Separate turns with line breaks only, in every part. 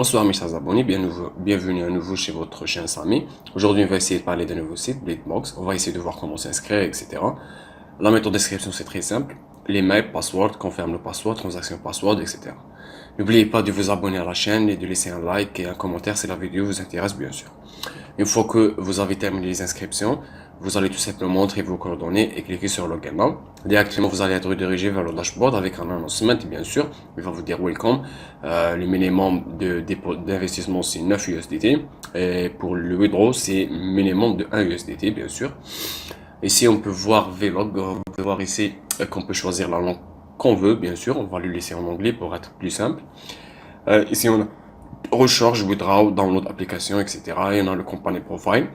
Bonsoir mes chers abonnés, bienvenue à nouveau chez votre chaîne Samy. Aujourd'hui on va essayer de parler d'un nouveau site, Blitbox. On va essayer de voir comment s'inscrire, etc. La méthode d'inscription c'est très simple. Les mails, password, confirme le password, transaction password, etc. N'oubliez pas de vous abonner à la chaîne et de laisser un like et un commentaire si la vidéo vous intéresse bien sûr. Une fois que vous avez terminé les inscriptions, vous allez tout simplement entrer vos coordonnées et cliquer sur Login Now. Directement, vous allez être redirigé vers le dashboard avec un announcement, bien sûr. Il va vous dire Welcome. Le minimum de dépôt d'investissement, c'est 9 USDT. Et pour le withdraw, c'est minimum de 1 USDT, bien sûr. Ici, on peut voir Vlog. On peut voir ici qu'on peut choisir la langue qu'on veut, bien sûr. On va le laisser en anglais pour être plus simple. Ici, on a recharge, withdraw, download application, etc. Et on a le company profile.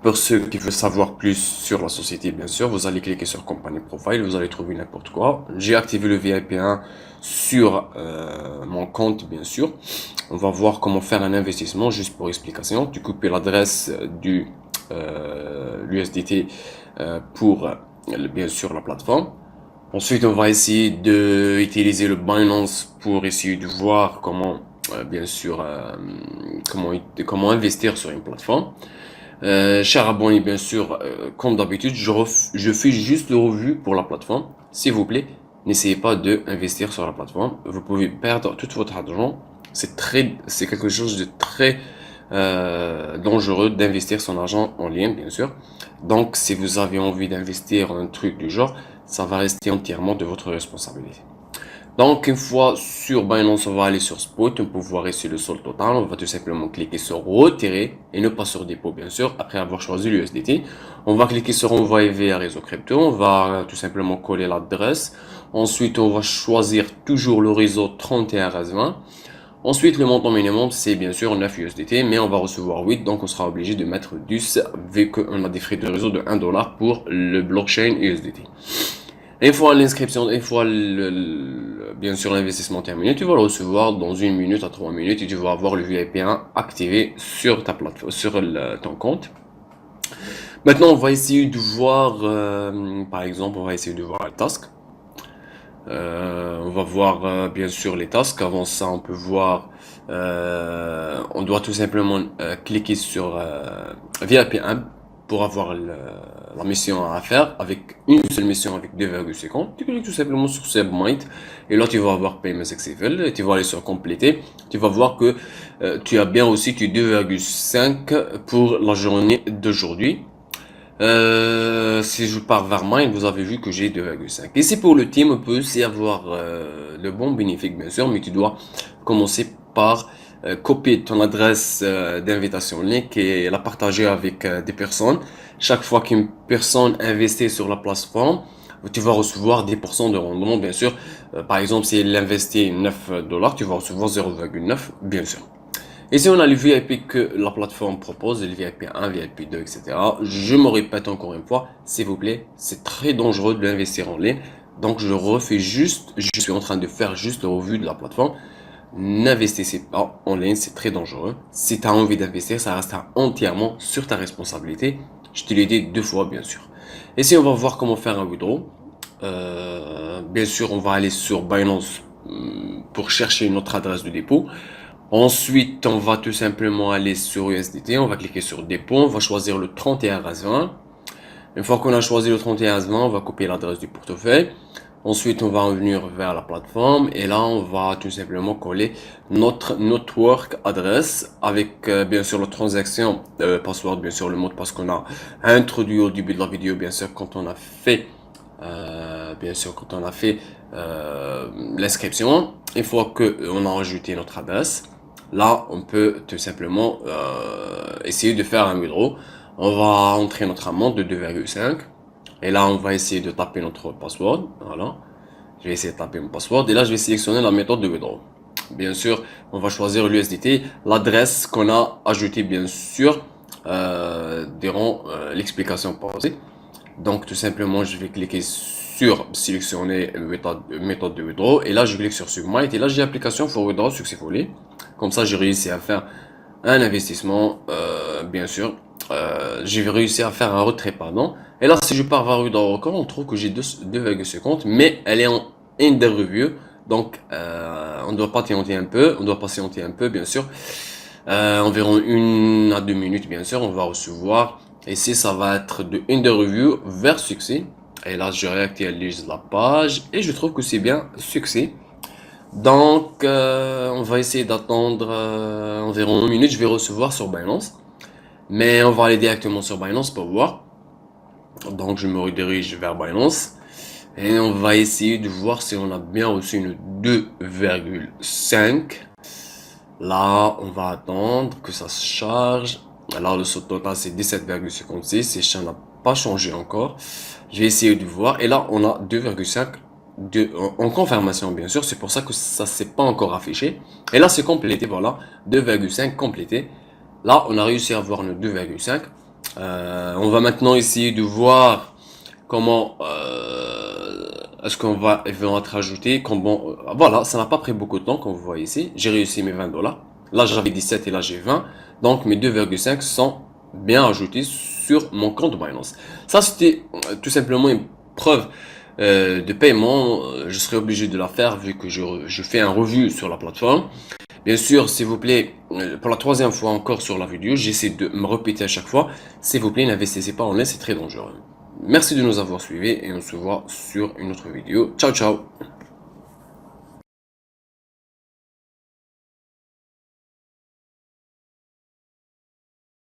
Pour ceux qui veulent savoir plus sur la société, bien sûr, vous allez cliquer sur company profile, vous allez trouver n'importe quoi. J'ai activé le VIP1 sur mon compte, bien sûr. On va voir comment faire un investissement, juste pour explication. Tu copies l'adresse du l'USDT pour, bien sûr, la plateforme. Ensuite, on va essayer d'utiliser le Binance pour essayer de voir comment, bien sûr, comment investir sur une plateforme. Cher abonné, bien sûr, comme d'habitude, je fais juste le revue pour la plateforme. S'il vous plaît, n'essayez pas d'investir sur la plateforme. Vous pouvez perdre tout votre argent. C'est quelque chose de très dangereux d'investir son argent en ligne, bien sûr. Donc, si vous avez envie d'investir un truc du genre, ça va rester entièrement de votre responsabilité. Donc, une fois sur Binance, on va aller sur Spot, on peut voir ici le solde total, on va tout simplement cliquer sur retirer et ne pas sur dépôt, bien sûr, après avoir choisi l'USDT. On va cliquer sur envoyer à réseau crypto, on va tout simplement coller l'adresse. Ensuite, on va choisir toujours le réseau 31RS20. Ensuite, le montant minimum, c'est bien sûr 9 USDT, mais on va recevoir 8, donc on sera obligé de mettre 10, vu qu'on a des frais de réseau de 1 dollar pour le blockchain USDT. Une fois l'inscription, bien sûr l'investissement terminé, tu vas le recevoir dans 1 minute à 3 minutes et tu vas avoir le VIP1 activé sur ta plateforme, sur ton compte. Maintenant, on va essayer de voir, par exemple, on va essayer de voir les tasks. On va voir bien sûr les tasks. Avant ça, on peut voir, on doit tout simplement cliquer sur VIP1 pour avoir la mission à faire avec une seule mission avec 2,50. Tu cliques tout simplement sur Submit et là tu vas avoir Payment Successful et tu vas aller sur compléter. Tu vas voir que tu as bien aussi tu 2,5 pour la journée d'aujourd'hui. Si je pars vers Mind, vous avez vu que j'ai 2,5. Et c'est pour le team, on peut aussi avoir le bon bénéfice bien sûr, mais tu dois commencer par copier ton adresse d'invitation link et la partager avec des personnes. Chaque fois qu'une personne investit sur la plateforme, tu vas recevoir 10% de rendement, bien sûr. Par exemple, si elle investit 9 dollars, tu vas recevoir 0,9, bien sûr. Ici, on a le VIP que la plateforme propose, le VIP 1, VIP 2, etc. Je me répète encore une fois, s'il vous plaît, c'est très dangereux d'investir en ligne. Donc, je refais juste, je suis en train de faire juste le revue de la plateforme. N'investissez pas en ligne, c'est très dangereux. Si tu as envie d'investir, ça restera entièrement sur ta responsabilité. Je te l'ai dit 2 fois, bien sûr. Ici, on va voir comment faire un withdraw. Bien sûr, on va aller sur Binance pour chercher notre adresse de dépôt. Ensuite, on va tout simplement aller sur USDT, on va cliquer sur dépôt, on va choisir le 31RS20. Une fois qu'on a choisi le 31RS20, on va copier l'adresse du portefeuille. Ensuite, on va revenir vers la plateforme et là, on va tout simplement coller notre network adresse avec bien sûr la transaction password, bien sûr le mot de passe qu'on a introduit au début de la vidéo, bien sûr quand on a fait l'inscription. Une fois qu'on a ajouté notre adresse, là, on peut tout simplement essayer de faire un withdraw. On va entrer notre amende de 2,5. Et là, on va essayer de taper notre password. Voilà. Je vais essayer de taper mon password. Et là, je vais sélectionner la méthode de withdraw. Bien sûr, on va choisir l'USDT, l'adresse qu'on a ajoutée, bien sûr, durant l'explication passée. Donc, tout simplement, je vais cliquer sur sélectionner méthode de withdraw. Et là, je clique sur Submit. Et là, j'ai l'application for withdraw successfully. Comme ça, j'ai réussi à faire un investissement, bien sûr. J'ai réussi à faire un retrait, pardon. Et là, si je pars vers withdraw record, on trouve que j'ai 2,50, mais elle est en in the review. Donc, on doit patienter un peu, bien sûr. Environ 1 à 2 minutes, bien sûr, on va recevoir. Ici, ça va être de Ender Review vers succès. Et là, je réactualise la page et je trouve que c'est bien succès. Donc, on va essayer d'attendre environ 1 minute. Je vais recevoir sur Binance. Mais on va aller directement sur Binance pour voir. Donc, je me redirige vers Binance. Et on va essayer de voir si on a bien reçu une 2,5. Là, on va attendre que ça se charge. Alors, le saut total, c'est 17,56. Et ça n'a pas changé encore. Je vais essayer de voir. Et là, on a 2,5 en confirmation, bien sûr. C'est pour ça que ça ne s'est pas encore affiché. Et là, c'est complété. Voilà, 2,5 complété. Là, on a réussi à avoir une 2,5. On va maintenant essayer de voir comment est-ce qu'on va être ajouté. Voilà, ça n'a pas pris beaucoup de temps, comme vous voyez ici. J'ai réussi mes 20 $. Là, j'avais 17 et là, j'ai 20. Donc, mes 2,5 sont bien ajoutés sur mon compte Binance. Ça, c'était tout simplement une preuve de paiement. Je serai obligé de la faire vu que je fais un revue sur la plateforme. Bien sûr, s'il vous plaît, pour la troisième fois encore sur la vidéo, j'essaie de me répéter à chaque fois. S'il vous plaît, n'investissez pas en ligne, c'est très dangereux. Merci de nous avoir suivis et on se voit sur une autre vidéo. Ciao, ciao!